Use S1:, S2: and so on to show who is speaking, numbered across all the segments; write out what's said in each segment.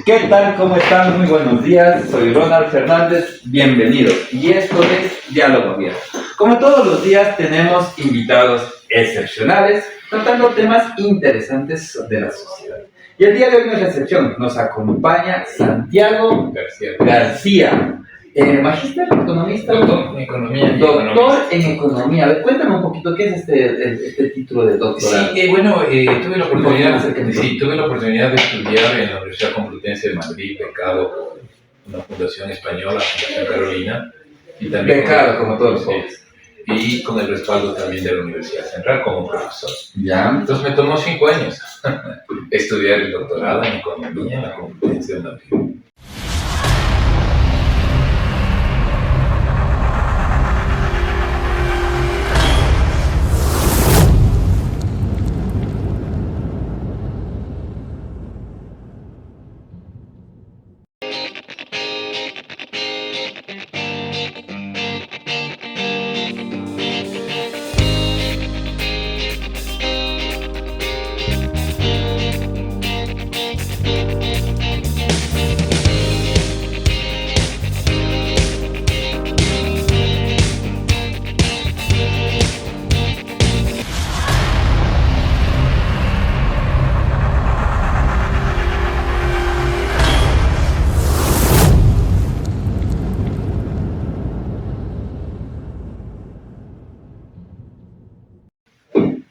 S1: ¿Qué tal? ¿Cómo están? Muy buenos días. Soy Ronald Fernández. Bienvenidos. Y esto es Diálogo Abierto. Como todos los días tenemos invitados excepcionales tratando temas interesantes de la sociedad. Y el día de hoy no es la excepción. Nos acompaña Santiago García. Magíster, economista.
S2: Doctor en economía.
S1: Doctor en economía. A ver, cuéntame un poquito, ¿qué es este título de doctorado?
S2: Sí, tuve la oportunidad de estudiar en la Universidad Complutense de Madrid, becado por una fundación española, Fundación Carolina. Y también
S1: becado, como todos los jóvenes.
S2: Y con el respaldo también de la Universidad Central como profesor.
S1: Ya.
S2: Entonces me tomó 5 años estudiar el doctorado en economía en la Complutense de Madrid.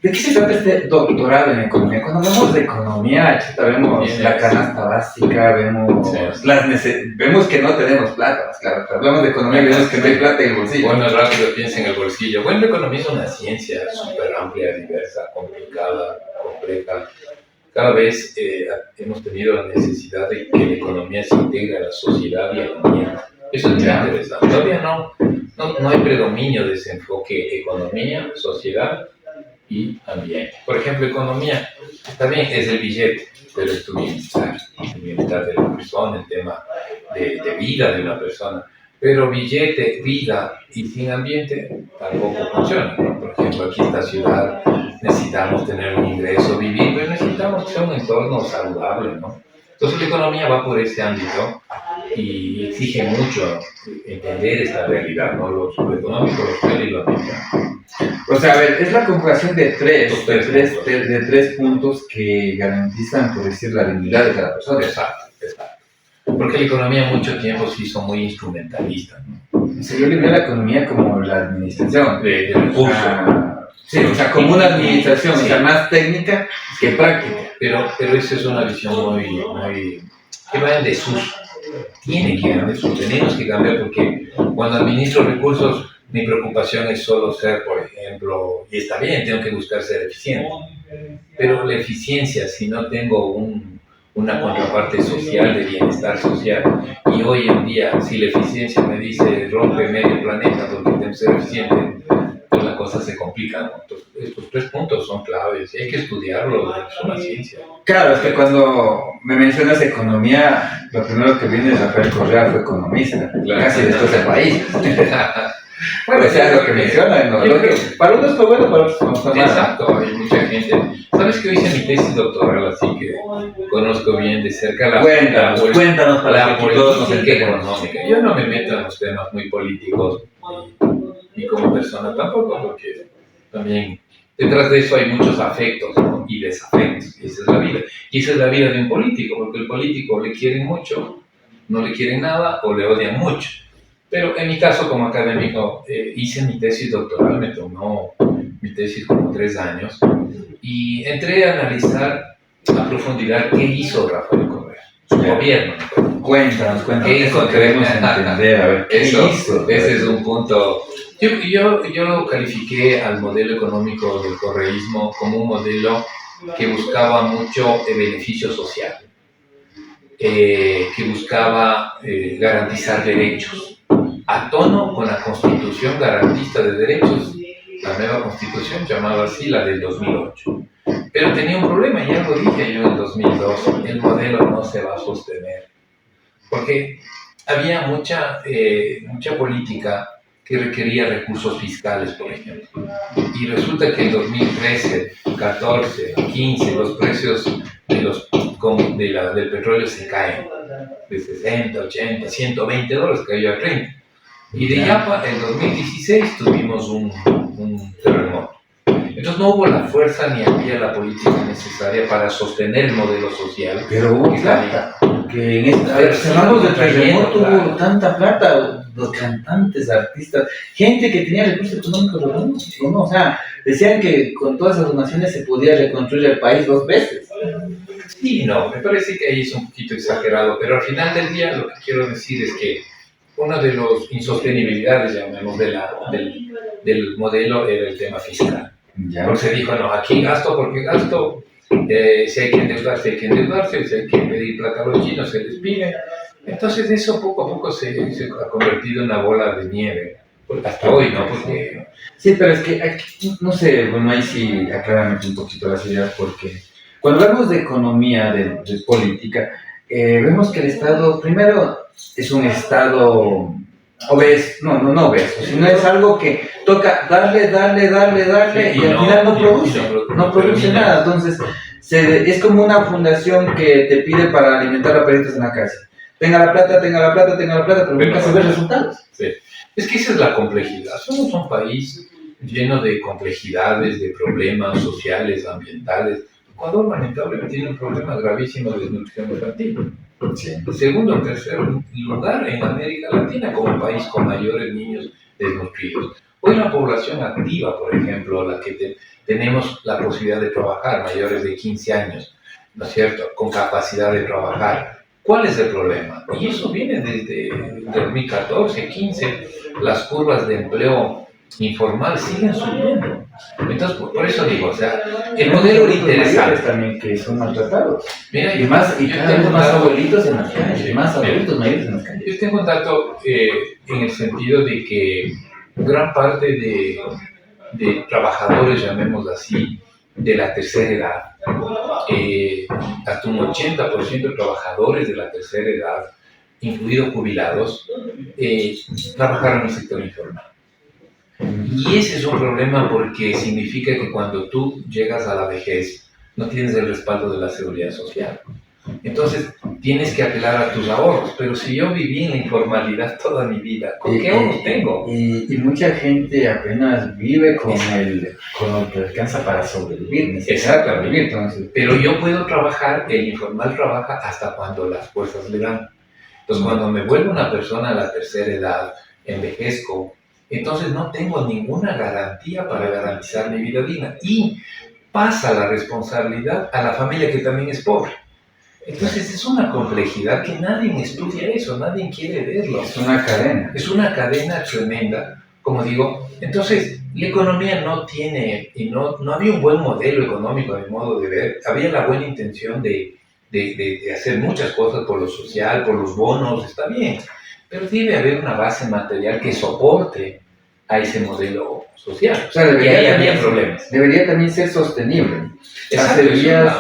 S1: ¿De qué se trata este doctorado en economía? Cuando hablamos de economía, vemos la canasta básica, vemos vemos que no tenemos plata, claro. Hablamos de economía y vemos que no hay plata en el bolsillo.
S2: Bueno, rápido piensa en el bolsillo. Bueno, la economía es una ciencia súper amplia, diversa, complicada, compleja. Cada vez hemos tenido la necesidad de que la economía se integre a la sociedad y al ambiente. Eso es muy interesante. Todavía no hay predominio de ese enfoque economía, sociedad y ambiente. Por ejemplo, economía, está bien, es el billete, pero es tu bienestar, el bienestar de la persona, el tema de vida de la persona. Pero billete, vida y sin ambiente tampoco funciona, ¿no? Por ejemplo, aquí en esta ciudad necesitamos tener un ingreso, vivir, pero necesitamos que sea un entorno saludable, ¿no? Entonces la economía va por ese ámbito y exige mucho entender esta realidad, ¿no? Lo económico, lo social y lo ambiental.
S1: O sea, a ver, es la conjugación de tres puntos que garantizan, por decir, la dignidad de cada persona.
S2: Exacto. Porque la economía mucho tiempo se hizo muy instrumentalista, ¿no?
S1: Se yo veo la economía como la administración.
S2: De recursos.
S1: Sí, o sea, como una administración, sí. O sea, más técnica que práctica.
S2: Pero esa es una visión muy que va en desuso. Tiene que ir en desuso. Tenemos que cambiar porque cuando administro recursos, mi preocupación es solo ser, por ejemplo, y está bien, tengo que buscar ser eficiente. Pero la eficiencia, si no tengo una contraparte social de bienestar social, y hoy en día, si la eficiencia me dice rompe medio planeta porque tengo que ser eficiente, pues la cosa se complica, ¿no? Entonces, estos 3 puntos son claves y hay que estudiarlos, es una ciencia.
S1: Claro, es que cuando me mencionas economía, lo primero que viene es Rafael Correa, fue economista, claro, casi después del país. Bueno, o sea, lo que mencionan, ¿no? Para unos fue bueno, para otros no fue malo.
S2: Exacto, hay mucha gente. ¿Sabes que yo hice mi tesis doctoral, así que conozco bien de cerca la
S1: Cuéntanos para que todos nos
S2: entendamos económica? Yo no me meto en los temas muy políticos ni como persona tampoco, porque también detrás de eso hay muchos afectos, ¿no? Y desafectos, y esa es la vida. Y esa es la vida de un político, porque el político le quieren mucho, no le quieren nada o le odian mucho. Pero en mi caso como académico hice mi tesis doctoral, me tomó mi tesis como 3 años y entré a analizar a profundidad qué hizo Rafael Correa, su gobierno.
S1: Cuéntanos.
S2: ¿Qué hizo?
S1: Queremos entender, a ver, ¿qué hizo?
S2: Ese es un punto. Yo lo califiqué al modelo económico del correísmo como un modelo que buscaba mucho el beneficio social, que buscaba garantizar derechos, a tono con la Constitución garantista de derechos, la nueva Constitución llamada así, la del 2008. Pero tenía un problema, ya lo dije yo en 2002, el modelo no se va a sostener, porque había mucha política que requería recursos fiscales, por ejemplo. Y resulta que en 2013, 14, 15, los precios del petróleo se caen de 60, 80, 120 dólares, cayó a 30. Y de Yapa, en 2016, tuvimos un terremoto. Entonces no hubo la fuerza ni había la política necesaria para sostener el modelo social.
S1: Pero hubo plata, que en esta, si hablamos de terremoto, hubo tanta plata, los cantantes, artistas, gente que tenía recursos económicos, ¿no? O sea, decían que con todas esas donaciones se podía reconstruir el país 2 veces.
S2: Sí, no, me parece que ahí es un poquito exagerado, pero al final del día lo que quiero decir es que una de las insostenibilidades, llamemos, del modelo era el tema fiscal.
S1: Ya.
S2: Porque se dijo, no, aquí gasto porque gasto, si hay que endeudarse, hay que endeudarse, si hay que pedir plata a los chinos, se les pide. Entonces eso poco a poco se ha convertido en una bola de nieve, hasta hoy, ¿no? Porque...
S1: Sí, pero es que aquí, no sé, bueno, ahí sí aclárame un poquito las ideas, porque cuando hablamos de economía, de política, vemos que el Estado, primero, es un Estado obeso, no obeso, sino es algo que toca darle,
S2: Sí,
S1: y al final no produce nada. Entonces, es como una fundación que te pide para alimentar a perritos en la casa. Tenga la plata, pero nunca se ven resultados.
S2: Sí. Es que esa es la complejidad. Somos un país lleno de complejidades, de problemas sociales, ambientales. Ecuador, lamentablemente, tiene un problema gravísimo de desnutrición infantil.
S1: Sí.
S2: Segundo o tercer lugar en América Latina como país con mayores niños desnutridos. Hoy la población activa, por ejemplo, la que tenemos la posibilidad de trabajar, mayores de 15 años, ¿no es cierto?, con capacidad de trabajar. ¿Cuál es el problema? Y eso viene desde 2014, 15, las curvas de empleo informal siguen subiendo. Entonces, por eso digo, o sea, el modelo interesante
S1: también que son maltratados.
S2: Mira,
S1: y cada vez más abuelitos en las calles, más adultos mayores en las calles.
S2: Yo tengo un dato en el sentido de que gran parte de trabajadores, llamémoslo así, de la tercera edad, hasta un 80% de trabajadores de la tercera edad, incluidos jubilados, trabajaron en el sector informal. Y ese es un problema porque significa que cuando tú llegas a la vejez no tienes el respaldo de la seguridad social. Entonces tienes que apelar a tus ahorros, pero si yo viví en la informalidad toda mi vida, ¿con qué ahorros tengo?
S1: Y mucha gente apenas vive con lo que alcanza para sobrevivir.
S2: Exactamente.
S1: Entonces,
S2: pero yo puedo trabajar, el informal trabaja hasta cuando las fuerzas le dan. Entonces cuando me vuelvo una persona a la tercera edad, envejezco, entonces no tengo ninguna garantía para garantizar mi vida digna. Y pasa la responsabilidad a la familia que también es pobre. Entonces es una complejidad que nadie estudia eso, nadie quiere verlo.
S1: Es una cadena.
S2: Es una cadena tremenda, como digo. Entonces, la economía no tiene, y no había un buen modelo económico, a mi modo de ver. Había la buena intención de hacer muchas cosas por lo social, por los bonos, está bien. Pero debe haber una base material que soporte a ese modelo social.
S1: O sea,
S2: y ahí había problemas.
S1: Debería también ser sostenible.
S2: Exacto,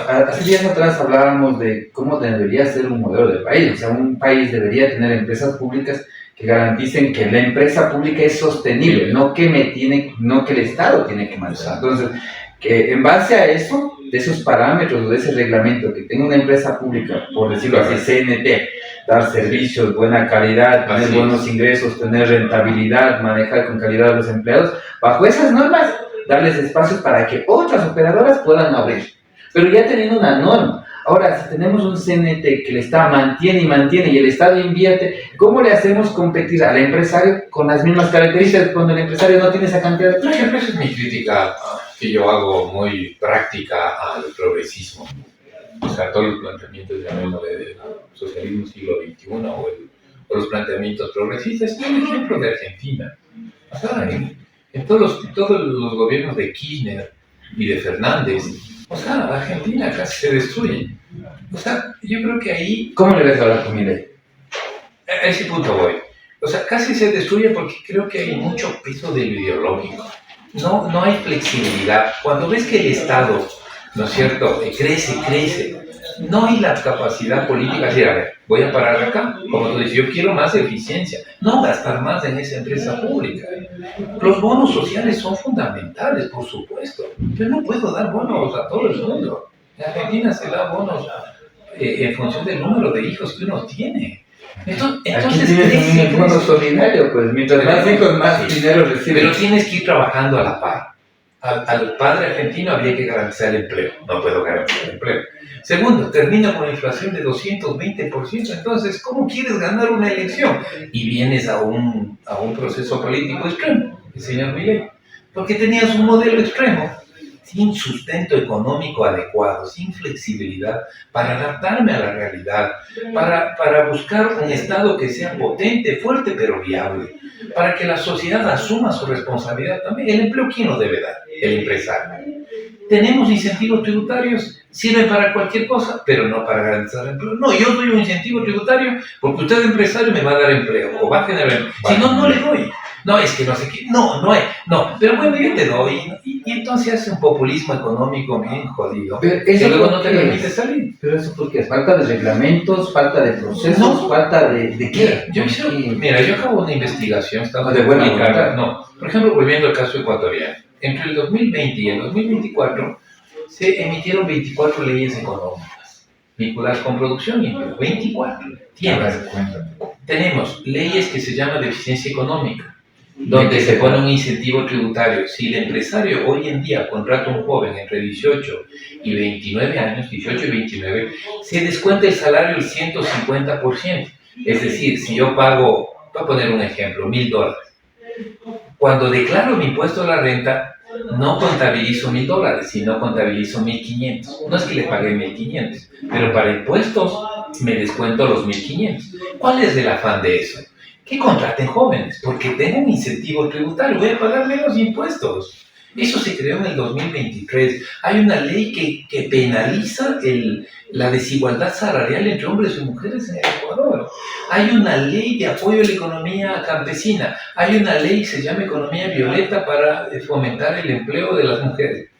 S1: hace días atrás hablábamos de cómo debería ser un modelo de país. O sea, un país debería tener empresas públicas que garanticen que la empresa pública es sostenible, no que el Estado tiene que mantener. Entonces, que en base a eso, de esos parámetros o de ese reglamento, que tenga una empresa pública, por decirlo así, CNT, dar servicios, buena calidad, tener buenos ingresos, tener rentabilidad, manejar con calidad a los empleados, bajo esas normas, darles espacios para que otras operadoras puedan abrir. Pero ya teniendo una norma. Ahora, si tenemos un CNT que el Estado mantiene y el Estado invierte, ¿cómo le hacemos competir al empresario con las mismas características cuando el empresario no tiene esa cantidad de plata?
S2: Esa es mi crítica que yo hago muy práctica al progresismo. O sea, todos los planteamientos del socialismo siglo XXI o los planteamientos progresistas. Es un ejemplo de Argentina. O sea, en todos los gobiernos de Kirchner y de Fernández, o sea, Argentina casi se destruye. O sea, yo creo que ahí...
S1: ¿Cómo le ves ahora con Milei?
S2: A ese punto voy. O sea, casi se destruye porque creo que hay mucho peso de lo ideológico. No hay flexibilidad. Cuando ves que el Estado, ¿no es cierto?, crece, no hay la capacidad política de decir, a ver, voy a parar acá. Como tú dices, yo quiero más eficiencia, no gastar más en esa empresa pública. Los bonos sociales son fundamentales, por supuesto. Yo no puedo dar bonos a todo el mundo. En Argentina se da bonos en función del número de hijos que uno tiene. Entonces
S1: Aquí tienes un bono solidario, pues mientras más hijos, más dinero recibes.
S2: Pero tienes que ir trabajando a la par. Al padre argentino habría que garantizar el empleo. No puedo garantizar el empleo. Segundo, termina con la inflación de 220%. Entonces, ¿cómo quieres ganar una elección? Y vienes a un proceso político extremo, el señor Milei. Porque tenías un modelo extremo, sin sustento económico adecuado, sin flexibilidad, para adaptarme a la realidad, para buscar un Estado que sea potente, fuerte, pero viable, para que la sociedad asuma su responsabilidad también. ¿El empleo quién lo debe dar? El empresario. Tenemos incentivos tributarios, sirven para cualquier cosa, pero no para garantizar empleo. No, yo doy un incentivo tributario porque usted empresario me va a dar empleo o va a generar empleo. Si no, no le doy. No, es que no sé qué. No. Pero bueno, yo te doy. Y entonces hace un populismo económico bien jodido.
S1: Pero
S2: que
S1: eso
S2: luego no te permite salir.
S1: Pero eso porque es falta de reglamentos, falta de procesos,
S2: No.
S1: falta de qué.
S2: Mira, yo acabo una investigación, estaba
S1: de buena
S2: publicada.
S1: voluntad.
S2: No, por ejemplo, volviendo al caso ecuatoriano. Entre el 2020 y el 2024 se emitieron 24 leyes económicas vinculadas con producción y empleo. 24. Tenemos leyes que se llaman de eficiencia económica, donde se pone un incentivo tributario. Si el empresario hoy en día contrata a un joven entre 18 y 29 años, 18 y 29, se descuenta el salario el 150%. Es decir, si yo pago, voy a poner un ejemplo, $1,000. Cuando declaro mi impuesto a la renta, no contabilizo $1,000, sino contabilizo 1,500. No es que le pagué 1,500, pero para impuestos me descuento los 1,500. ¿Cuál es el afán de eso? Que contraten jóvenes, porque tengo un incentivo tributario, voy a pagar menos impuestos. Eso se creó en el 2023. Hay una ley que penaliza la desigualdad salarial entre hombres y mujeres en el Ecuador. Hay una ley de apoyo a la economía campesina. Hay una ley que se llama Economía Violeta para fomentar el empleo de las mujeres.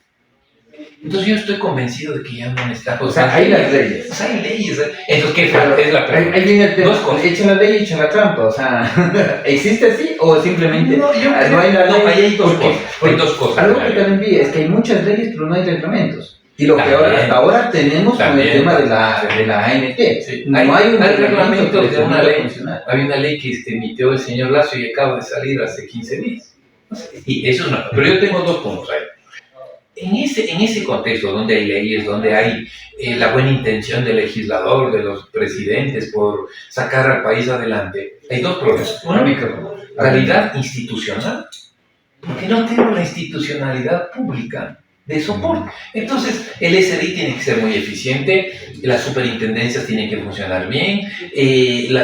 S2: Entonces yo estoy convencido de que ya no está.
S1: O sea, hay las leyes.
S2: O sea, hay leyes. Entonces, ¿qué es la pregunta?
S1: Ahí viene el tema.
S2: Dos cosas.
S1: Echa la ley y echa la trampa. O sea, ¿existe así o simplemente
S2: No,
S1: no hay la ley?
S2: Ahí hay dos cosas.
S1: Algo que también vi es que hay muchas leyes, pero no hay reglamentos. Y lo que
S2: También.
S1: hasta ahora tenemos con el tema de la ANT.
S2: Sí.
S1: No hay un
S2: reglamento de una ley.
S1: funcional.
S2: Hay una ley que emitió el señor Lazo y acaba de salir hace 15 días. Y eso no. Pero yo tengo dos puntos ahí. En ese contexto donde hay leyes, donde hay la buena intención del legislador, de los presidentes por sacar al país adelante, hay dos problemas. Uno, calidad institucional, porque no tengo la institucionalidad pública de soporte. Entonces, el SRI tiene que ser muy eficiente, las superintendencias tienen que funcionar bien,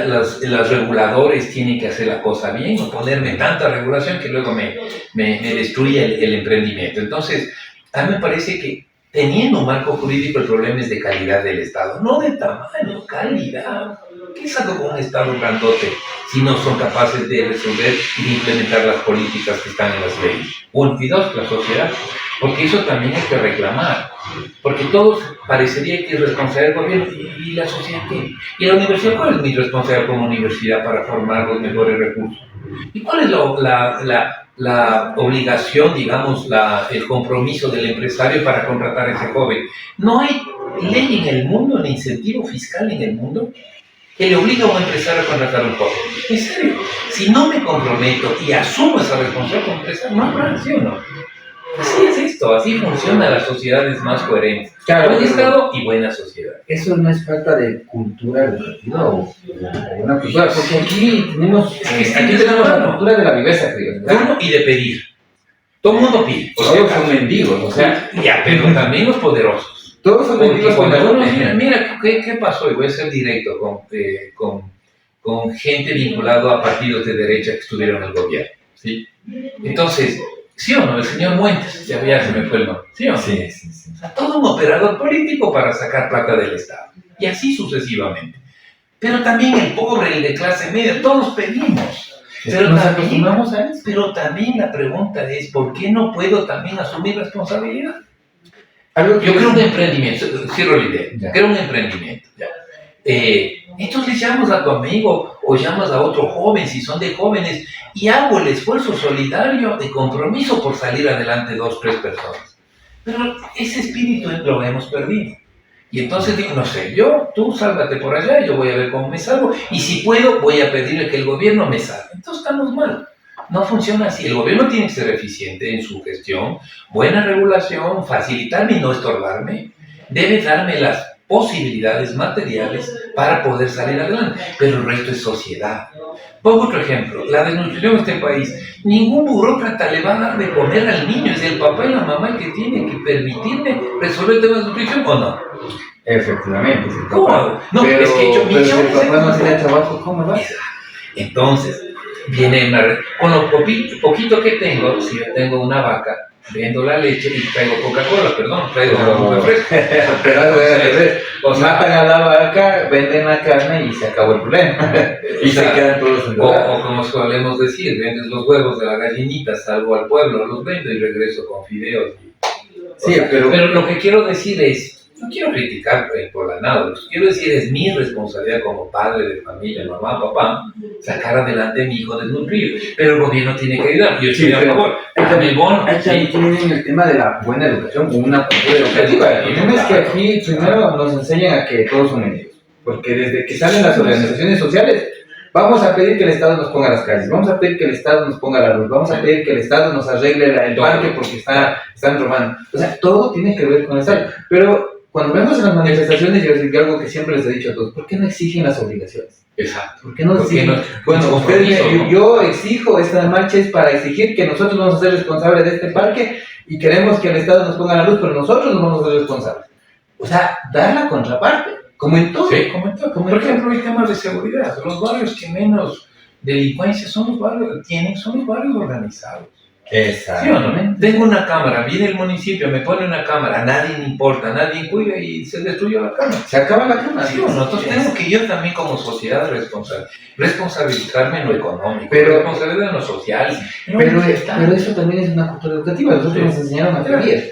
S2: los reguladores tienen que hacer la cosa bien, no ponerme tanta regulación que luego me destruye el emprendimiento. Entonces, a mí me parece que teniendo un marco jurídico el problema es de calidad del Estado, no de tamaño, calidad. ¿Qué saco con un Estado grandote si no son capaces de resolver y de implementar las políticas que están en las leyes? Uno, y dos, la sociedad, porque eso también hay que reclamar, porque todos parecería que es responsabilidad del gobierno, ¿y la sociedad qué? ¿Y la universidad cuál es mi responsabilidad como universidad para formar los mejores recursos? ¿Y cuál es la obligación, digamos, el compromiso del empresario para contratar a ese joven? No hay ley en el mundo, ni incentivo fiscal en el mundo que le obliga a un empresario a contratar a un joven. En serio, si no me comprometo y asumo esa responsabilidad como empresario, no habrá, ¿sí o no? Así es esto, así funcionan las sociedades más coherentes.
S1: Claro,
S2: buen Estado y buena sociedad.
S1: Eso no es falta de cultura educativa o una cultura, porque aquí tenemos la cultura de la viveza, creo.
S2: Uno, y de pedir. Todo el mundo pide.
S1: Todos son mendigos, o sea.
S2: Ya, pero también los poderosos.
S1: Todos son mendigos
S2: cuando uno, mira, ¿qué pasó? Y voy a ser directo con gente vinculada a partidos de derecha que estuvieron en el gobierno. ¿Sí? Entonces, ¿sí o no? El señor Muentes, ya se me fue el nombre. ¿Sí o no?
S1: Sí.
S2: O sea, todo un operador político para sacar plata del Estado. Y así sucesivamente. Pero también el pobre, el de clase media, todos pedimos. Pero también la pregunta es, ¿por qué no puedo también asumir responsabilidad? Yo creo un emprendimiento, cierro la idea,
S1: ya.
S2: Creo un emprendimiento. Ya. Entonces llamas a tu amigo o llamas a otro joven, si son de jóvenes, y hago el esfuerzo solidario de compromiso por salir adelante 2, 3 personas. Pero ese espíritu lo hemos perdido. Y entonces digo, no sé, tú sálvate por allá, yo voy a ver cómo me salvo, y si puedo, voy a pedirle que el gobierno me salve. Entonces estamos mal. No funciona así. El gobierno tiene que ser eficiente en su gestión, buena regulación, facilitarme y no estorbarme. Debe darme las posibilidades materiales para poder salir adelante, pero el resto es sociedad. Pongo otro ejemplo, la desnutrición en este país. Ningún burócrata le va a dar de comer al niño, es el papá y la mamá el que tiene que permitirme resolver el tema de nutrición, ¿o no?
S1: Efectivamente, sí,
S2: ¿Cómo hago? No,
S1: pero,
S2: es que yo
S1: pero si el papá no hace trabajo, ¿cómo va?
S2: Entonces, con lo poquito que tengo, si yo tengo una vaca, vendo la leche y traigo Coca-Cola, traigo un refresco.
S1: Pero al revés, matan a la vaca, venden la carne y se acabó el problema. Y se quedan todos en
S2: o como solemos decir, vendes los huevos de la gallinita, salgo al pueblo, los vendo y regreso con fideos.
S1: Sí,
S2: pero lo que quiero decir es, no quiero criticar por la nada, lo que quiero decir es mi responsabilidad como padre de familia, mamá, papá, sacar adelante a mi hijo desnutrido. Pero el gobierno tiene que ayudar, yo estoy a favor. El bono.
S1: Ahí también tienen el tema de la buena educación, una cultura educativa. El tema es que aquí primero nos enseñan a que todos son enemigos, porque desde que salen las organizaciones sociales, vamos a pedir que el Estado nos ponga las calles, vamos a pedir que el Estado nos ponga la luz, vamos a pedir que el Estado nos arregle el parque porque están robando. O sea, todo tiene que ver con el Estado. Pero cuando vemos en las manifestaciones, yo les algo que siempre les he dicho a todos: ¿por qué no exigen las obligaciones?
S2: Exacto.
S1: ¿Por qué no exigen? Bueno, ustedes, yo exijo, esta marcha es para exigir que nosotros vamos a ser responsables de este parque y queremos que el Estado nos ponga la luz, pero nosotros no vamos a ser responsables. O sea, dar la contraparte, como en todo.
S2: Sí, como en todo. Por ejemplo, hay temas de seguridad. Los barrios que menos delincuencia son los barrios organizados.
S1: Exacto.
S2: ¿Sí o no? Tengo una cámara, viene el municipio, me pone una cámara, a nadie le importa, nadie cuida y se destruyó la cámara.
S1: Se acaba la cámara.
S2: ¿Sí o no? Entonces tengo que yo también como sociedad responsabilizarme en lo económico,
S1: pero,
S2: responsabilidad en lo social.
S1: Pero eso también es una cultura educativa, nosotros nos enseñaron a teorías.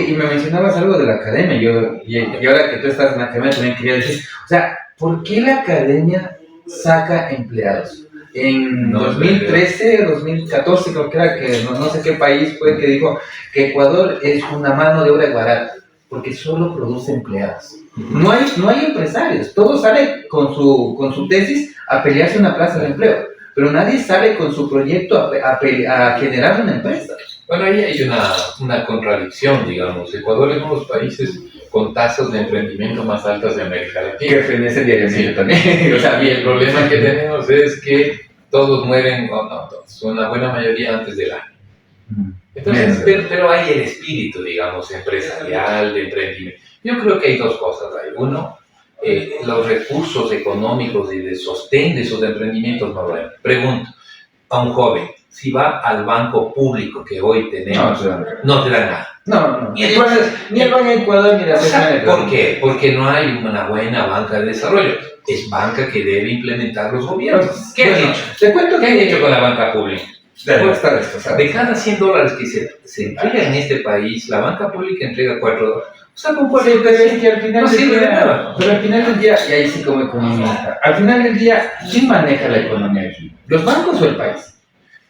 S1: Y me mencionabas algo de la academia, y ahora que tú estás en la academia también quería decir, o sea, ¿por qué la academia saca empleados? En 2013, 2014 creo que era, que no sé qué país fue que dijo que Ecuador es una mano de obra barata, porque solo produce empleados. No hay empresarios, todos salen con su tesis a pelearse una plaza de empleo, pero nadie sale con su proyecto a generar una empresa.
S2: Bueno, ahí hay una contradicción, digamos. Ecuador es uno de los países con tasas de emprendimiento más altas de América Latina.
S1: Que fenece diariamente también.
S2: O sea, y el problema que tenemos es que todos mueren, todos, una buena mayoría antes del año. Entonces, pero hay el espíritu, digamos, empresarial, de emprendimiento. Yo creo que hay dos cosas ahí. Uno, los recursos económicos y de sostén de esos emprendimientos no lo hay. Pregunto a un joven, si va al banco público que hoy tenemos, no te da nada.
S1: No. Y entonces, ni el Banco de Ecuador ni la CESMAD.
S2: ¿Por qué? Porque no hay una buena banca de desarrollo. Es banca que debe implementar los gobiernos. ¿Qué han hecho?
S1: Te cuento
S2: ¿Qué han hecho con la banca pública?
S1: De
S2: cada $100 que se entrega en este país, la banca pública entrega $4. O sea, con $4
S1: que al final
S2: no sirve de nada.
S1: Pero al final del día, y ahí sí como economista, al final del día, ¿quién maneja la economía aquí? ¿Los bancos o el país?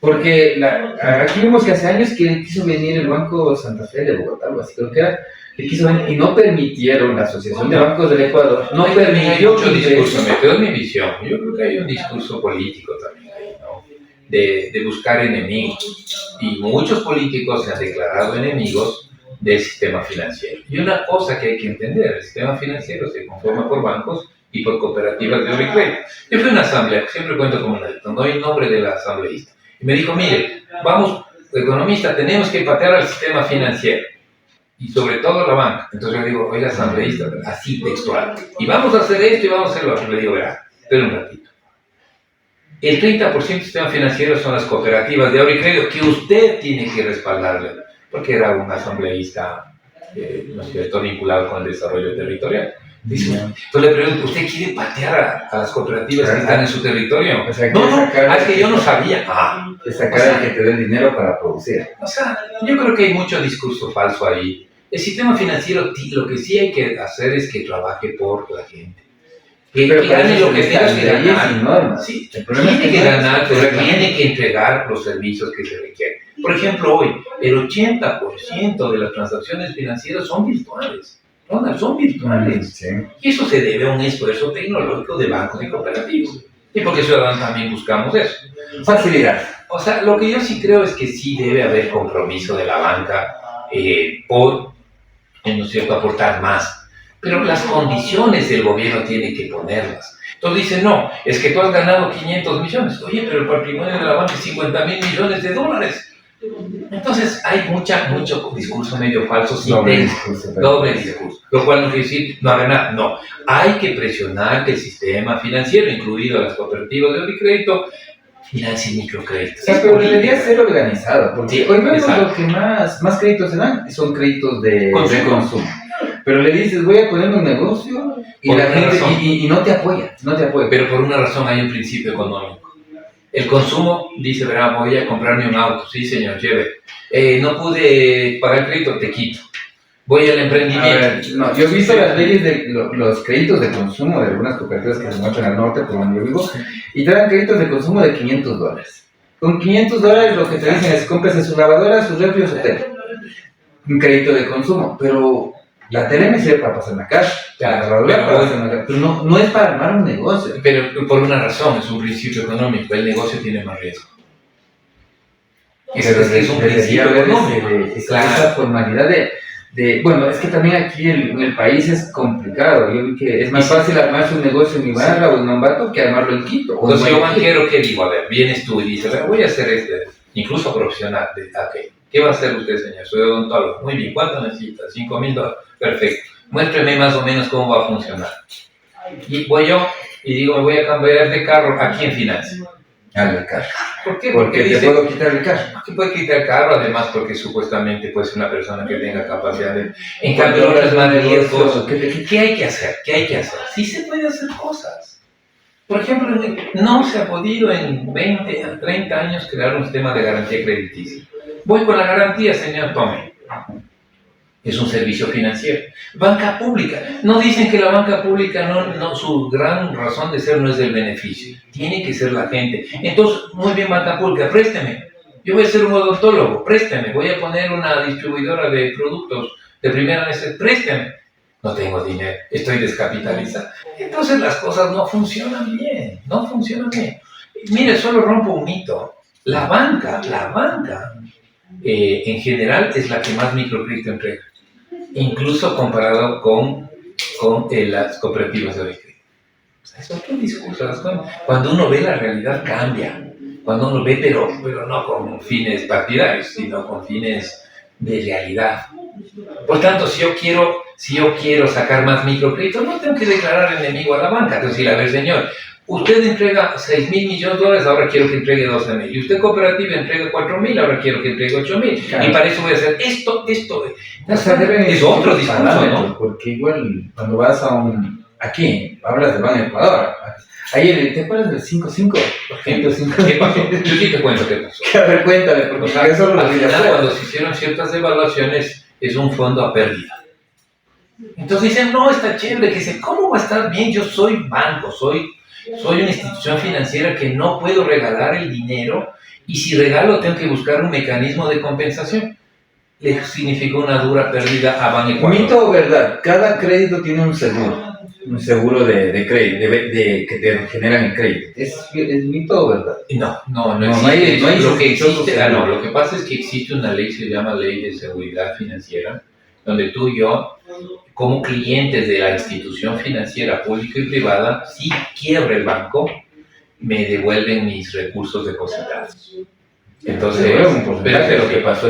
S1: Porque aquí vimos que hace años que quiso venir el Banco Santa Fe de Bogotá, algo así creo que era, que quiso venir y no permitieron, la Asociación de Bancos del Ecuador, no permitió.
S2: Hay mucho discurso, me quedo en mi visión. Yo creo que hay un discurso político también ahí, ¿no? De buscar enemigos. Y muchos políticos se han declarado enemigos del sistema financiero. Y una cosa que hay que entender, el sistema financiero se conforma por bancos y por cooperativas de ahorro y crédito. Yo fui a una asamblea, siempre cuento como no doy el nombre del asambleísta. Y me dijo, mire, vamos, economista, tenemos que patear al sistema financiero. Y sobre todo la banca. Entonces yo digo, oiga, asambleísta, así textual. Y vamos a hacer esto y vamos a hacer lo otro. Le digo, verá, espera un ratito. El 30% del sistema financiero son las cooperativas de ahorro y crédito que usted tiene que respaldarle. Porque era un asambleísta, ¿no es cierto?, vinculado con el desarrollo territorial. Dice, entonces le pregunto, ¿usted quiere patear a las cooperativas que están en su territorio?
S1: O sea,
S2: no, es que yo no sabía.
S1: Es sacar el que te dé el dinero para producir.
S2: O sea, yo creo que hay mucho discurso falso ahí. El sistema financiero, lo que sí hay que hacer es que trabaje por la gente. Que gane lo que tenga que ganar. Sí, tiene que ganar, pero tiene que entregar los servicios que se requieren. Por ejemplo, hoy, el 80% de las transacciones financieras son virtuales. Ronald, son virtuales.
S1: Sí.
S2: Y eso se debe a un esfuerzo tecnológico de bancos y cooperativos. Y porque ciudadanos también buscamos eso.
S1: Facilidad.
S2: O sea, lo que yo sí creo es que sí debe haber compromiso de la banca por, ¿no es cierto?, aportar más. Pero las condiciones el gobierno tiene que ponerlas. Entonces dicen, no, es que tú has ganado 500 millones. Oye, pero el patrimonio de la banca es 50 mil millones de dólares. Entonces hay mucho discurso medio falso, doble discurso, lo cual no quiere decir no haga nada, no, hay que presionar que el sistema financiero, incluido las cooperativas de crédito, financie microcréditos.
S1: Sí, pero debería ser organizado, porque
S2: Sí,
S1: hoy vemos
S2: exacto.
S1: lo que más créditos se dan son créditos de consumo. Pero le dices, voy a poner un negocio y
S2: Por
S1: la
S2: una
S1: gente
S2: razón.
S1: y no te apoya, no te apoya.
S2: Pero por una razón hay un principio económico. El consumo dice, verá, voy a comprarme un auto, sí señor, lleve. No pude pagar el crédito, te quito. Voy al
S1: A
S2: emprendimiento.
S1: ver, no, yo he visto las leyes de los créditos de consumo de algunas cooperativas que se muestran al norte, por donde yo vivo, y te dan créditos de consumo de $500. Con $500 lo que te dicen es cómprese su lavadora, su refri o su tele. Un crédito de consumo, pero la tele me sirve para pasar la caja, la lavadora para pasar la caja, pero no es para armar un negocio.
S2: Pero por una razón, es un principio económico, el negocio tiene más riesgo. Es un principio económico.
S1: Esa formalidad bueno, es que también aquí en el país es complicado. Yo vi que es más fácil armarse un negocio en Ibarra o en Ambato que armarlo en Quito.
S2: Entonces yo banquero, ¿qué digo? A ver, vienes tú y dices, voy a hacer incluso profesional. ¿Qué va a hacer usted, señor? Soy odontólogo. Muy bien, ¿cuánto necesita? $5,000. Perfecto. Muéstreme más o menos cómo va a funcionar. Y voy yo y digo, me voy a cambiar de carro. ¿A quién financia?
S1: Al carro.
S2: ¿Por qué?
S1: Porque te puedo quitar el carro.
S2: Se puede quitar el carro, además, porque supuestamente puede ser una persona que tenga capacidad de... En cambio, otras más riesgos. ¿Qué hay que hacer? ¿Qué hay que hacer? Sí se puede hacer cosas. Por ejemplo, no se ha podido en 20 a 30 años crear un sistema de garantía crediticia. Voy con la garantía, señor, tome. Es un servicio financiero. Banca pública. No dicen que la banca pública, no, su gran razón de ser no es el beneficio. Tiene que ser la gente. Entonces, muy bien, banca pública, présteme. Yo voy a ser un odontólogo, présteme. Voy a poner una distribuidora de productos de primera necesidad, présteme. No tengo dinero, estoy descapitalizado. Entonces las cosas no funcionan bien, no funcionan bien. Mire, solo rompo un mito. La banca, en general es la que más microcrédito entrega. Incluso comparado con las cooperativas de crédito. O sea, es otro discurso. Cuando uno ve la realidad cambia. Cuando uno ve, pero no con fines partidarios, sino con fines de realidad. Por tanto, si yo quiero sacar más microcrédito, no tengo que declarar enemigo a la banca. Entonces, decir, a ver, señor, usted entrega 6,000 millones de dólares, ahora quiero que entregue 12,000. Y usted cooperativa entrega 4,000, ahora quiero que entregue 8,000. Claro. Y para eso voy a hacer esto.
S1: O sea,
S2: es otro discurso, ¿no?
S1: Porque igual cuando vas aquí, hablas de Ban Ecuador. Ayer, ¿te acuerdas del 5-5?
S2: ¿Qué pasó? Yo sí te cuento qué pasó.
S1: A ver, cuéntame, porque eso lo
S2: al final, cuando se hicieron ciertas evaluaciones, es un fondo a pérdida. Entonces dicen, no, está chévere, ¿cómo va a estar bien? Yo soy banco, soy una institución financiera que no puedo regalar el dinero y si regalo tengo que buscar un mecanismo de compensación. Le significó una dura pérdida a Ban Ecuador.
S1: ¿Mito o verdad? Cada crédito tiene un seguro de crédito, que te generan el crédito. ¿Es mito o verdad?
S2: No existe. Lo que pasa es que existe una ley, se llama Ley de Seguridad Financiera, donde tú y yo, como clientes de la institución financiera pública y privada, si quiebra el banco, me devuelven mis recursos depositados. Entonces,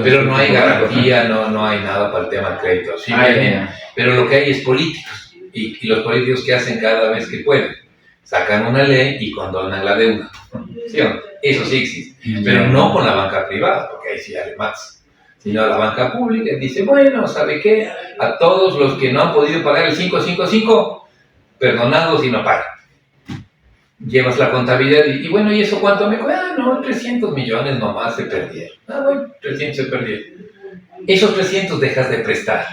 S2: pero no hay garantía, no hay nada para el tema del crédito. Sí, pero lo que hay es políticos. Y los políticos que hacen cada vez que pueden, sacan una ley y condonan la deuda. ¿Sí o no? Eso sí existe. Pero no con la banca privada, porque ahí sí hay más. Sino la banca pública dice, bueno, ¿sabe qué? A todos los que no han podido pagar el 555, perdonados y no pagan. Llevas la contabilidad y bueno, ¿y eso cuánto me cuesta? No, 300 millones nomás se perdieron. Bueno, 300 se perdieron. Esos 300 dejas de prestar.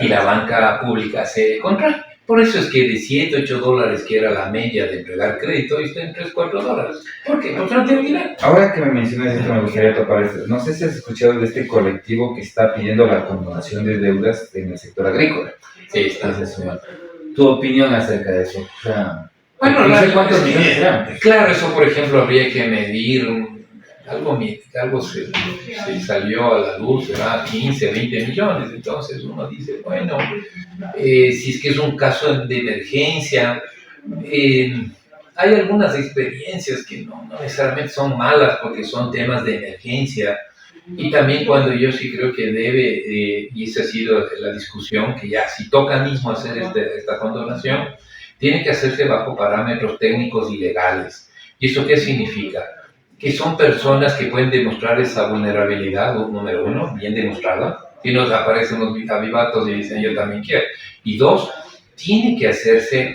S2: Y la banca pública se contrae. Por eso es que de 7, 8 dólares, que era la media de entregar crédito, hoy está en 3, 4 dólares. ¿Por qué? Porque no tiene dinero.
S1: Ahora que me mencionas esto, me gustaría topar esto. No sé si has escuchado de este colectivo que está pidiendo la condonación de deudas en el sector agrícola.
S2: Sí, está.
S1: Entonces, tu opinión acerca de eso. O sea,
S2: Bueno,
S1: no sé cuántos millones serán.
S2: claro, eso por ejemplo habría que medir, algo se salió a la luz, ¿verdad? 15, 20 millones, entonces uno dice, bueno, si es que es un caso de emergencia, hay algunas experiencias que no necesariamente son malas porque son temas de emergencia. Y también cuando yo sí creo que debe, y esa ha sido la discusión, que ya si toca mismo hacer esta condonación, tiene que hacerse bajo parámetros técnicos y legales. ¿Y eso qué significa? Que son personas que pueden demostrar esa vulnerabilidad, número uno, bien demostrada, y nos aparecen los avivatos y dicen yo también quiero. Y dos, tiene que hacerse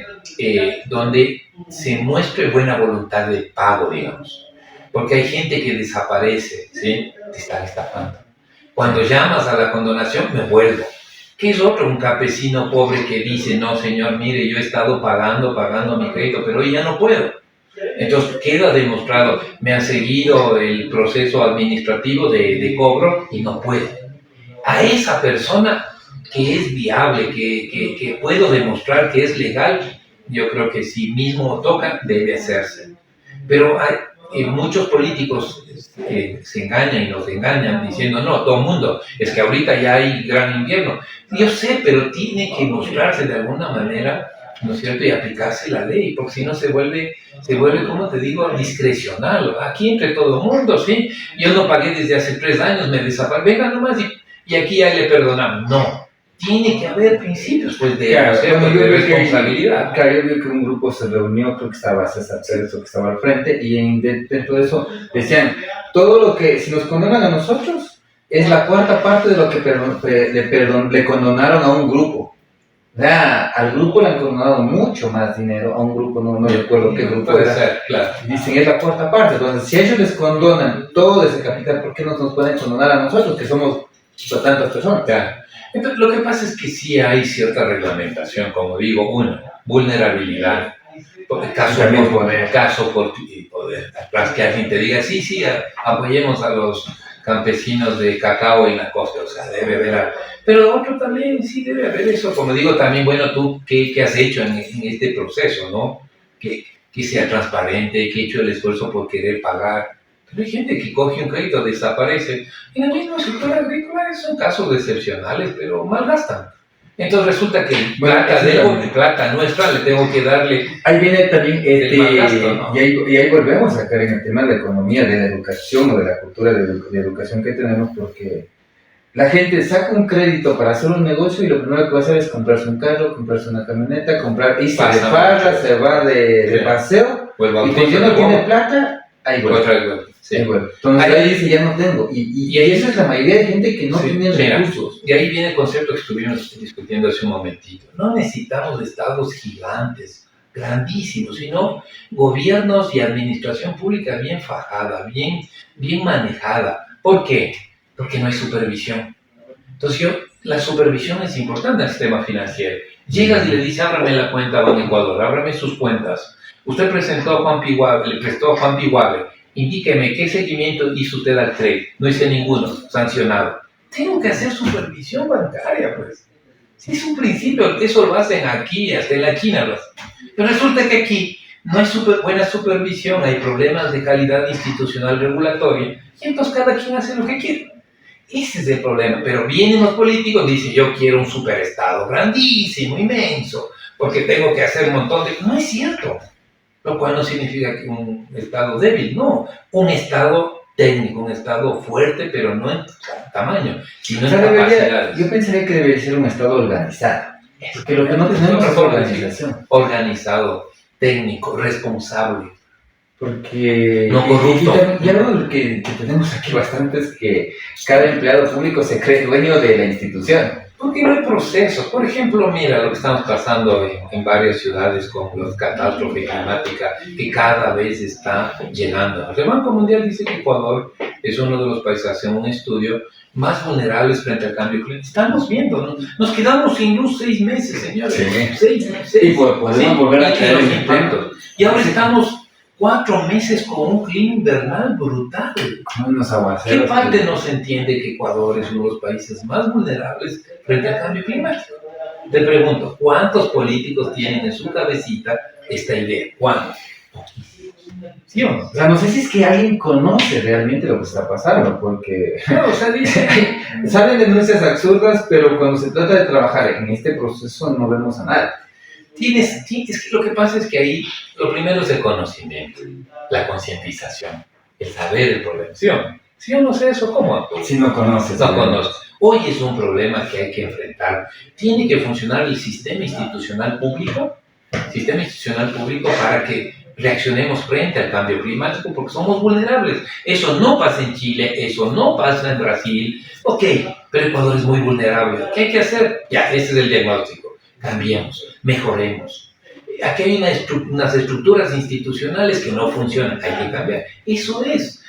S2: donde se muestre buena voluntad de pago, digamos. Porque hay gente que desaparece, ¿sí? Te están estafando. Cuando llamas a la condonación, me vuelvo. ¿Qué es otro? Un campesino pobre que dice, no, señor, mire, yo he estado pagando mi crédito, pero hoy ya no puedo. Entonces queda demostrado, me han seguido el proceso administrativo de cobro y no puedo. A esa persona que es viable, que puedo demostrar que es legal, yo creo que si mismo toca, debe hacerse. Pero hay muchos políticos que se engañan y nos engañan diciendo, no, todo el mundo, es que ahorita ya hay gran invierno. Yo sé, pero tiene que mostrarse de alguna manera, ¿no es cierto?, y aplicarse la ley, porque si no se vuelve, como te digo, discrecional. Aquí entre todo el mundo, ¿sí? Yo no pagué desde hace 3 años, me desaparecí, venga nomás y aquí ya le perdonamos. No. Tiene que haber principios, pues, de,
S1: claro,
S2: de responsabilidad.
S1: Claro, yo vi que un grupo se reunió, creo que estaba César Pérez, que estaba al frente, y dentro de eso decían, todo lo que, si nos condonan a nosotros, es la cuarta parte de lo que le condonaron a un grupo. O sea, al grupo le han condonado mucho más dinero, a un grupo, no recuerdo qué grupo
S2: puede
S1: era.
S2: Ser, claro.
S1: Dicen, es la cuarta parte. Entonces, si ellos les condonan todo ese capital, ¿por qué no nos pueden condonar a nosotros, que somos tantas personas?
S2: Claro. Entonces, lo que pasa es que sí hay cierta reglamentación, como digo, una, vulnerabilidad, caso por poder, tras que alguien te diga, sí, apoyemos a los campesinos de cacao en la costa, o sea, debe haber, pero otro también sí debe haber eso, como digo, también, bueno, tú, ¿qué has hecho en este proceso, no? Que sea transparente, que he hecho el esfuerzo por querer pagar. Pero hay gente que coge un crédito, desaparece. En el mismo sector agrícola son casos excepcionales, pero malgastan. Entonces resulta que plata nuestra le tengo que darle.
S1: Ahí viene también
S2: malgasto, ¿no?
S1: y ahí volvemos a caer en el tema de la economía, de la educación o de la cultura de educación que tenemos, porque la gente saca un crédito para hacer un negocio y lo primero que va a hacer es comprarse un carro, comprarse una camioneta, irse de farra, se va de paseo, y cuando ya no tiene plata, ahí vuelve. Sí. Bueno, entonces ahí dice, ya no tengo. Y eso es la mayoría de gente que no tiene recursos.
S2: Y ahí viene el concepto que estuvimos discutiendo hace un momentito. No necesitamos estados gigantes, grandísimos, sino gobiernos y administración pública bien fajada, bien manejada. ¿Por qué? Porque no hay supervisión. Entonces la supervisión es importante en el sistema financiero. Llegas y le dices, ábrame la cuenta Banco Ecuador, ábrame sus cuentas. Usted presentó a Juan Piguave, le prestó a Juan Piguave. Indíqueme qué seguimiento hizo usted al crédito. No hice ninguno, sancionado. Tengo que hacer supervisión bancaria, pues. Si es un principio, eso lo hacen aquí, hasta en la China lo hacen. Pero resulta que aquí no hay buena supervisión, hay problemas de calidad institucional regulatoria, y entonces cada quien hace lo que quiere. Ese es el problema. Pero vienen los políticos y dicen, yo quiero un superestado grandísimo, inmenso, porque tengo que hacer un montón de... No es cierto. Lo cual no significa que un Estado débil, no, un Estado técnico, un Estado fuerte, pero no en tamaño, sino en capacidades.
S1: Yo pensaría que debería ser un Estado organizado, porque lo que no tenemos es organización.
S2: Organizado, técnico, responsable.
S1: Porque
S2: no corrupto.
S1: Y algo que tenemos aquí bastante es que cada empleado público se cree dueño de la institución.
S2: Porque no hay procesos. Por ejemplo, mira lo que estamos pasando en varias ciudades con la catástrofe climática que cada vez está llegando. El Banco Mundial dice que Ecuador es uno de los países, hace un estudio, más vulnerables frente al cambio climático. Estamos viendo, ¿no? Nos quedamos sin luz 6 meses, señores.
S1: Sí. 6
S2: y
S1: podemos volver a caer en
S2: impactos. Y ahora estamos 4 meses con un clima invernal brutal. ¿Qué parte no se entiende que Ecuador es uno de los países más vulnerables frente al cambio climático? Te pregunto, ¿cuántos políticos tienen en su cabecita esta idea? ¿Cuántos? ¿Sí o no?
S1: O sea, no sé si es que alguien conoce realmente lo que está pasando, porque
S2: No, o sea, dice,
S1: salen denuncias absurdas, pero cuando se trata de trabajar en este proceso no vemos a nadie.
S2: es que lo que pasa es que ahí lo primero es el conocimiento, la concientización, el saber el problema. ¿Sí o no? Si yo no sé eso, ¿cómo actúo?
S1: Si no conoces.
S2: No conozco. Hoy es un problema que hay que enfrentar. Tiene que funcionar el sistema institucional público para que reaccionemos frente al cambio climático, porque somos vulnerables. Eso no pasa en Chile, eso no pasa en Brasil. Ok, pero Ecuador es muy vulnerable. ¿Qué hay que hacer? Ya, ese es el diagnóstico. Cambiemos, mejoremos. Aquí hay unas estructuras institucionales que no funcionan, hay que cambiar. Eso es.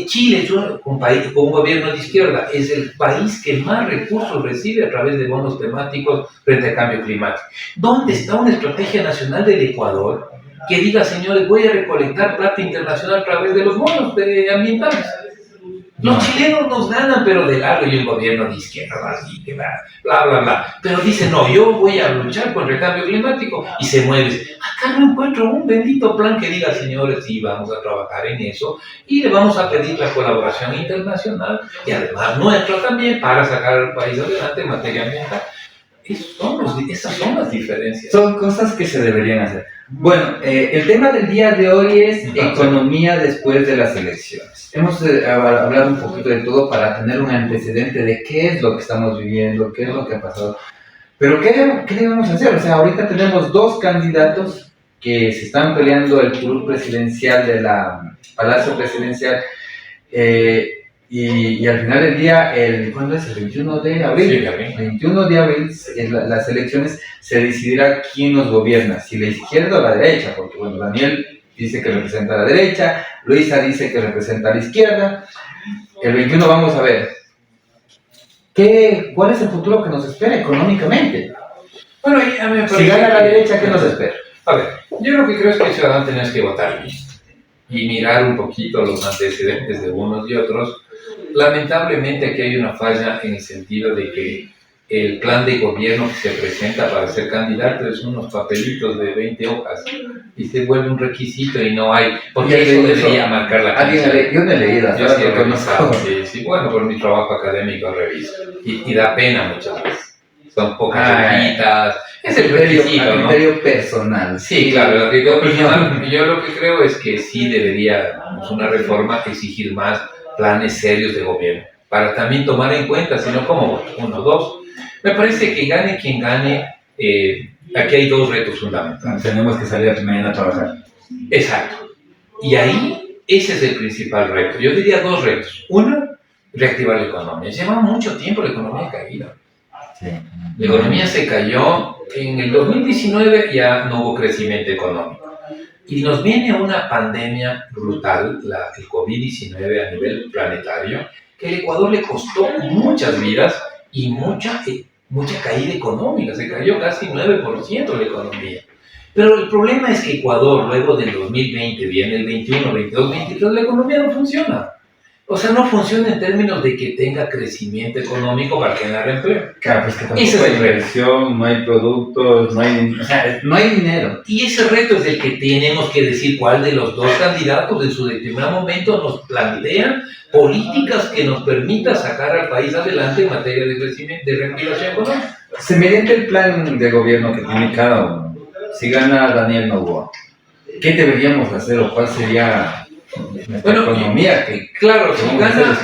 S2: Chile, con un gobierno de izquierda, es el país que más recursos recibe a través de bonos temáticos frente al cambio climático. ¿Dónde está una estrategia nacional del Ecuador que diga, señores, voy a recolectar plata internacional a través de los bonos ambientales? Los chilenos nos ganan, pero de largo, y el gobierno de izquierda, así que bla, bla, bla. Pero dice, no, yo voy a luchar contra el cambio climático, y se mueve. Acá no encuentro un bendito plan que diga, señores, sí, vamos a trabajar en eso, y le vamos a pedir la colaboración internacional, y además nuestra también, para sacar al país adelante en materia ambiental. Esas son las diferencias.
S1: Son cosas que se deberían hacer. Bueno, el tema del día de hoy es economía después de las elecciones. Hemos hablado un poquito de todo para tener un antecedente de qué es lo que estamos viviendo, qué es lo que ha pasado. Pero ¿qué debemos hacer? O sea, ahorita tenemos dos candidatos que se están peleando el curul presidencial de la Palacio Presidencial. Y al final del día, ¿cuándo es? El 21 de abril.
S2: Sí, abril.
S1: 21 de abril, las elecciones, se decidirá quién nos gobierna, si la izquierda o la derecha, porque bueno, Daniel dice que representa a la derecha, Luisa dice que representa a la izquierda. El 21 vamos a ver cuál es el futuro que nos espera económicamente.
S2: Bueno, a mí me parece
S1: Si gana la derecha, ¿qué nos espera?
S2: A ver, yo lo que creo es que el ciudadano tenés que votar bien y mirar un poquito los antecedentes de unos y otros. Lamentablemente aquí hay una falla en el sentido de que el plan de gobierno que se presenta para ser candidato es unos papelitos de 20 hojas y se vuelve un requisito y no hay, porque eso debería marcar la cancha.
S1: Yo no he leído,
S2: yo sí he revisado, sí, bueno, por mi trabajo académico reviso y da pena muchas veces. Son pocas hojitas, es el requisito, ¿no?
S1: Criterio personal.
S2: Sí, claro, el criterio personal. Yo lo que creo es que sí debería una reforma exigir más planes serios de gobierno, para también tomar en cuenta, si no, ¿cómo? 1, 2. Me parece que gane quien gane, aquí hay dos retos fundamentales.
S1: Tenemos que salir mañana a trabajar.
S2: Exacto. Y ahí, ese es el principal reto. Yo diría dos retos. Uno, reactivar la economía. Lleva mucho tiempo la economía caída.
S1: Sí.
S2: La economía se cayó, en el 2019 ya no hubo crecimiento económico. Y nos viene una pandemia brutal, el COVID-19 a nivel planetario, que al Ecuador le costó muchas vidas y mucha caída económica. Se cayó casi 9% la economía. Pero el problema es que Ecuador, luego del 2020, viene el 21, 22, 23, la economía no funciona. O sea, no funciona en términos de que tenga crecimiento económico para generar empleo.
S1: Claro, pues que tampoco hay inversión, no hay productos, no hay dinero.
S2: Y ese reto es el que tenemos que decir cuál de los dos candidatos en su determinado momento nos plantean políticas que nos permitan sacar al país adelante en materia de crecimiento, de reactivación económica.
S1: Se mediante el plan de gobierno que tiene cada uno, si gana Daniel Noboa, ¿qué deberíamos hacer o cuál sería nuestra economía?
S2: Claro, si gana,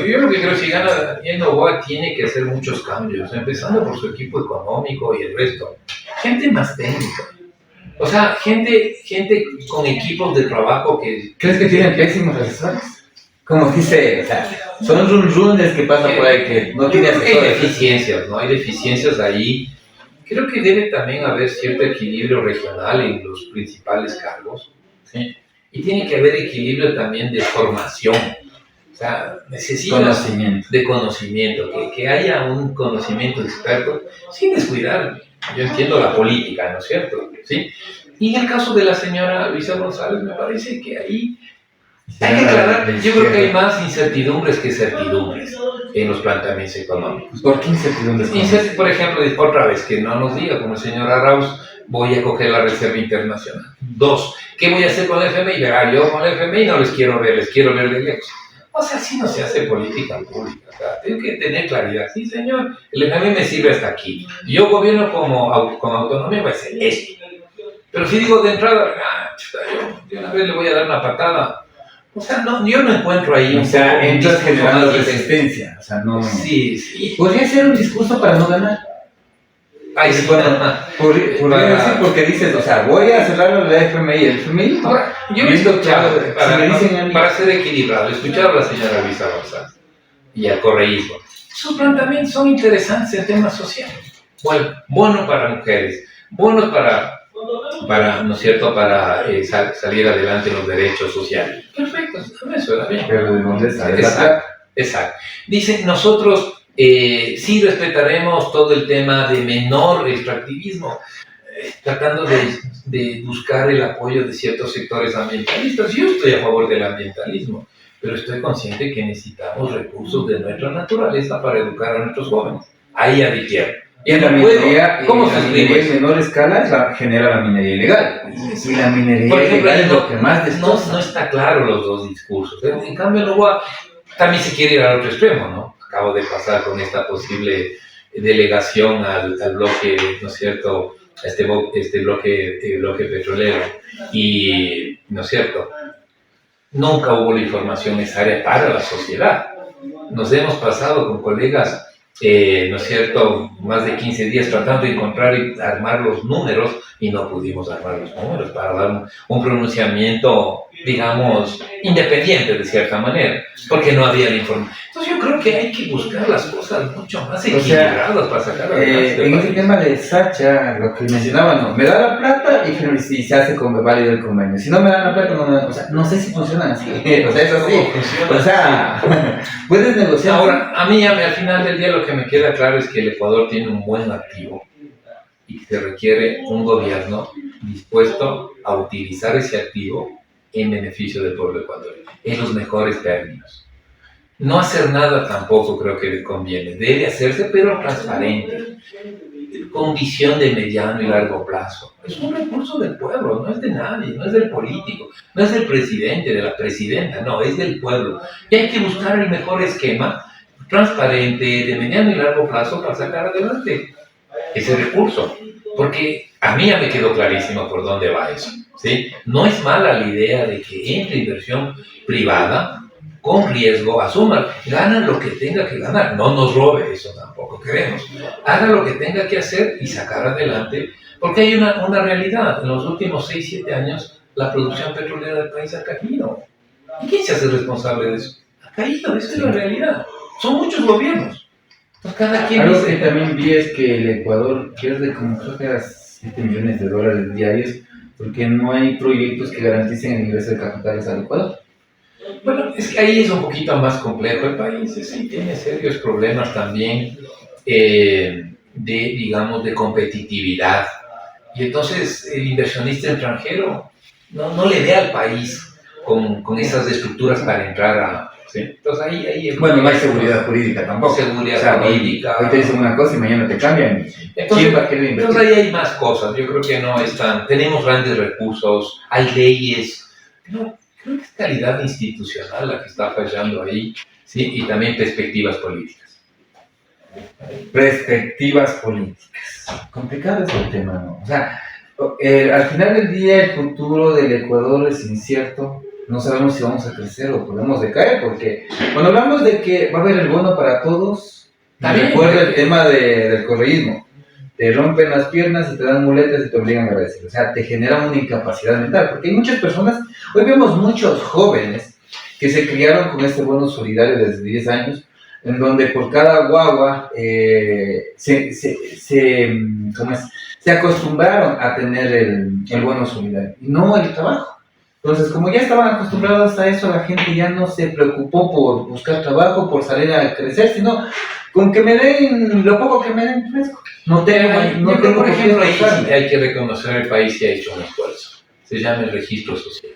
S2: yo lo que creo, si gana Daniel Noboa, tiene que hacer muchos cambios, empezando por su equipo económico y el resto. Gente más técnica. O sea, gente con equipos de trabajo que...
S1: ¿Crees que tienen pésimos asesores? Como dice, o sea, son runrunes que pasan por ahí que no tienen asesores.
S2: Hay deficiencias, ¿no? Hay deficiencias ahí. Creo que debe también haber cierto equilibrio regional en los principales cargos, ¿sí? Y tiene que haber equilibrio también de formación. O sea, necesitas de conocimiento, que haya un conocimiento experto sin descuidar. Yo entiendo la política, ¿no es cierto? ¿Sí? Y en el caso de la señora Luisa González, me parece que ahí Hay que aclarar, yo creo que hay más incertidumbres que certidumbres en los planteamientos económicos.
S1: ¿Por qué incertidumbres?
S2: Por ejemplo, otra vez, que no nos diga, como el señor Arauz, voy a coger la Reserva Internacional. 2, ¿qué voy a hacer con el FMI? Verá, yo con el FMI no les quiero ver de lejos. O sea, así no se hace política pública. O sea, tengo que tener claridad. Sí, señor, el FMI me sirve hasta aquí. Yo gobierno con autonomía, voy a hacer esto. Pero si digo de entrada, yo de una vez le voy a dar una patada. O sea, no, yo no encuentro ahí
S1: O sea, entras generando resistencia. O sea, no.
S2: Sí.
S1: Podría ser un discurso para no ganar.
S2: Ahí sí,
S1: Podría decir, porque dices, o sea, voy a cerrar la FMI. El FMI.
S2: Ahora, yo he escuchado, para ser equilibrado, he escuchado a la señora Luisa González y al correísmo. Sus planteamientos son interesantes en temas sociales. Bueno, bonos para mujeres, bonos para ¿no es cierto?, para salir adelante en los derechos sociales. Perfecto, eso era bien.
S1: Pero ¿de dónde sale la plata?
S2: Exacto. Dicen, nosotros sí respetaremos todo el tema de menor extractivismo, tratando de buscar el apoyo de ciertos sectores ambientalistas. Yo estoy a favor del ambientalismo, pero estoy consciente que necesitamos recursos de nuestra naturaleza para educar a nuestros jóvenes. Ahí ya difiero.
S1: Y la minería,
S2: ¿cómo se escribe?
S1: En menor escala genera la minería ilegal. Y la minería
S2: por ejemplo,
S1: ilegal es lo que más destroza.
S2: No está claro los dos discursos. En cambio, luego también se quiere ir al otro extremo, ¿no? Acabo de pasar con esta posible delegación al bloque, ¿no es cierto?, este bloque petrolero. Y, ¿no es cierto?, nunca hubo la información necesaria para la sociedad. Nos hemos pasado con colegas, ¿no es cierto?, más de 15 días tratando de encontrar y armar los números, y no pudimos armar los números para dar un pronunciamiento, digamos, independiente de cierta manera, porque no había la información. Entonces yo creo que hay que buscar las cosas mucho más equilibradas para sacar adelante.
S1: En ese tema de Sacha, lo que mencionaba, no, me da la plata y se hace válido el convenio. Si no me dan la plata, no me dan, o sea, no sé si funciona así. O sea, es así. O sea, puedes negociar.
S2: Ahora, a mí al final del día lo que me queda claro es que el Ecuador tiene un buen activo y que se requiere un gobierno dispuesto a utilizar ese activo en beneficio del pueblo ecuatoriano, en los mejores términos. No hacer nada tampoco creo que le conviene, debe hacerse pero transparente, con visión de mediano y largo plazo. Es un recurso del pueblo, no es de nadie, no es del político, no es del presidente, de la presidenta, no, es del pueblo. Y hay que buscar el mejor esquema, transparente, de mediano y largo plazo para sacar adelante ese recurso, porque a mí ya me quedó clarísimo por dónde va eso, ¿sí? No es mala la idea de que entre inversión privada con riesgo, asuma, gana lo que tenga que ganar, no nos robe, eso tampoco queremos, haga lo que tenga que hacer y sacar adelante, porque hay una realidad, en los últimos 6-7 años la producción petrolera del país ha caído. ¿Y quién se hace responsable de eso? Ha caído, esa es la realidad, son muchos gobiernos. Cada quien
S1: algo que también vi es que el Ecuador pierde como creo que era $7 millones diarios porque no hay proyectos que garanticen el ingreso de capitales al Ecuador.
S2: Bueno, es que ahí es un poquito más complejo. El país sí tiene serios problemas también de competitividad. Y entonces el inversionista extranjero no le ve al país con esas estructuras para entrar a... ¿sí? Entonces ahí
S1: bueno, no hay seguridad jurídica tampoco.
S2: Seguridad jurídica.
S1: Hoy te dicen una cosa y mañana te cambian.
S2: Entonces ahí hay más cosas. Yo creo que no es tan... Tenemos grandes recursos, hay leyes. Pero creo que es calidad institucional la que está fallando ahí, ¿sí? Y también perspectivas políticas.
S1: Perspectivas políticas. Complicado es el tema, ¿no? O sea, al final del día el futuro del Ecuador es incierto. No sabemos si vamos a crecer o podemos decaer, porque cuando hablamos de que va a haber el bono para todos, recuerda el tema del correísmo. Te rompen las piernas y te dan muletas y te obligan a agradecer. O sea, te generan una incapacidad mental, porque hay muchas personas, hoy vemos muchos jóvenes que se criaron con este bono solidario desde 10 años, en donde por cada guagua se acostumbraron a tener el bono solidario, y no el trabajo. Entonces, como ya estaban acostumbrados a eso, la gente ya no se preocupó por buscar trabajo, por salir a crecer, sino con que me den lo poco que me den fresco. No tengo
S2: por ejemplo, ahí hay que reconocer el país que ha hecho un esfuerzo. Se llama el registro social.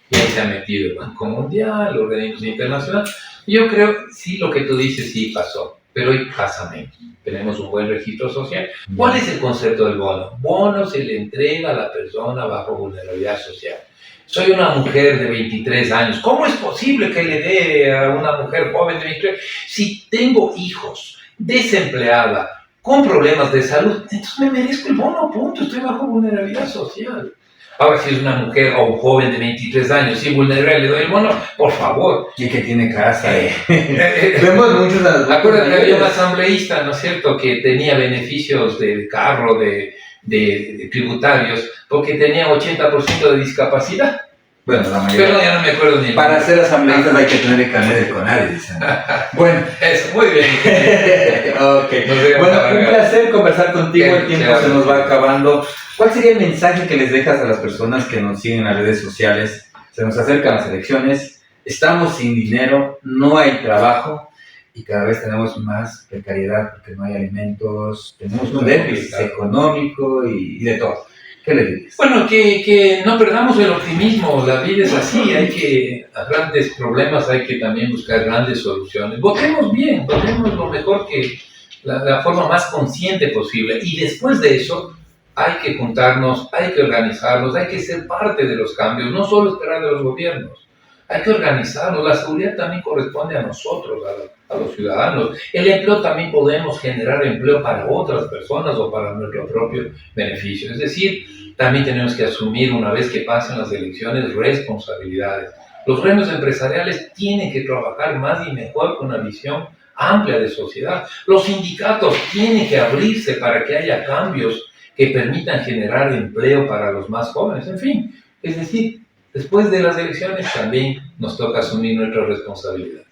S2: Y ahí se ha metido el Banco Mundial, organismos internacionales. Yo creo, sí, lo que tú dices sí pasó, pero hoy pasa menos. Tenemos un buen registro social. ¿Cuál es el concepto del bono? Bono se le entrega a la persona bajo vulnerabilidad social. Soy una mujer de 23 años. ¿Cómo es posible que le dé a una mujer joven de 23? Si tengo hijos, desempleada, con problemas de salud, entonces me merezco el bono, punto. Estoy bajo vulnerabilidad social. Ahora, si es una mujer o un joven de 23 años, si vulnerable, le doy el bono, por favor.
S1: Y que tiene casa. Vemos muchos...
S2: Acuérdate que había un asambleísta, ¿no es cierto?, que tenía beneficios del carro, de tributarios, porque tenía 80% de discapacidad.
S1: Bueno, la mayoría.
S2: Pero ya no me acuerdo ni el
S1: Para ser asambleístas hay que tener el carnet de CONADE, dicen. Bueno.
S2: Eso, muy bien.
S1: Ok. Bueno, un placer conversar contigo. El tiempo se nos va acabando. ¿Cuál sería el mensaje que les dejas a las personas que nos siguen en las redes sociales? Se nos acercan las elecciones, estamos sin dinero, no hay trabajo y cada vez tenemos más precariedad porque no hay alimentos, tenemos un déficit económico y de todo. ¿Qué le dices?
S2: Bueno, que no perdamos el optimismo, la vida es así, a grandes problemas hay que también buscar grandes soluciones. Votemos bien, votemos lo mejor que, la forma más consciente posible y después de eso hay que juntarnos, hay que organizarnos, hay que ser parte de los cambios, no solo esperar de los gobiernos. Hay que organizarnos, la seguridad también corresponde a nosotros, a los ciudadanos. El empleo también podemos generar empleo para otras personas o para nuestro propio beneficio. Es decir, también tenemos que asumir una vez que pasen las elecciones responsabilidades. Los gremios empresariales tienen que trabajar más y mejor con una visión amplia de sociedad. Los sindicatos tienen que abrirse para que haya cambios que permitan generar empleo para los más jóvenes. En fin, es decir, después de las elecciones también nos toca asumir nuestras responsabilidades.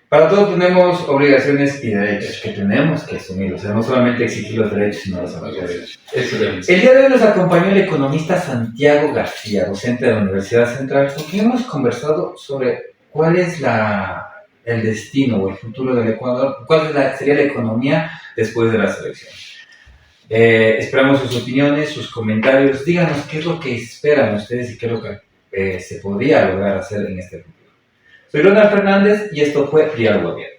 S1: Para todos tenemos obligaciones y derechos que tenemos que asumir, o sea, no solamente exigir los derechos, sino las obligaciones. El día de hoy nos acompañó el economista Santiago García, docente de la Universidad Central, con quien hemos conversado sobre cuál es el destino o el futuro del Ecuador, sería la economía después de las elecciones. Esperamos sus opiniones, sus comentarios. Díganos qué es lo que esperan ustedes y qué es lo que se podría lograr hacer en este futuro. Soy Ronald Fernández y esto fue Diálogo Abierto.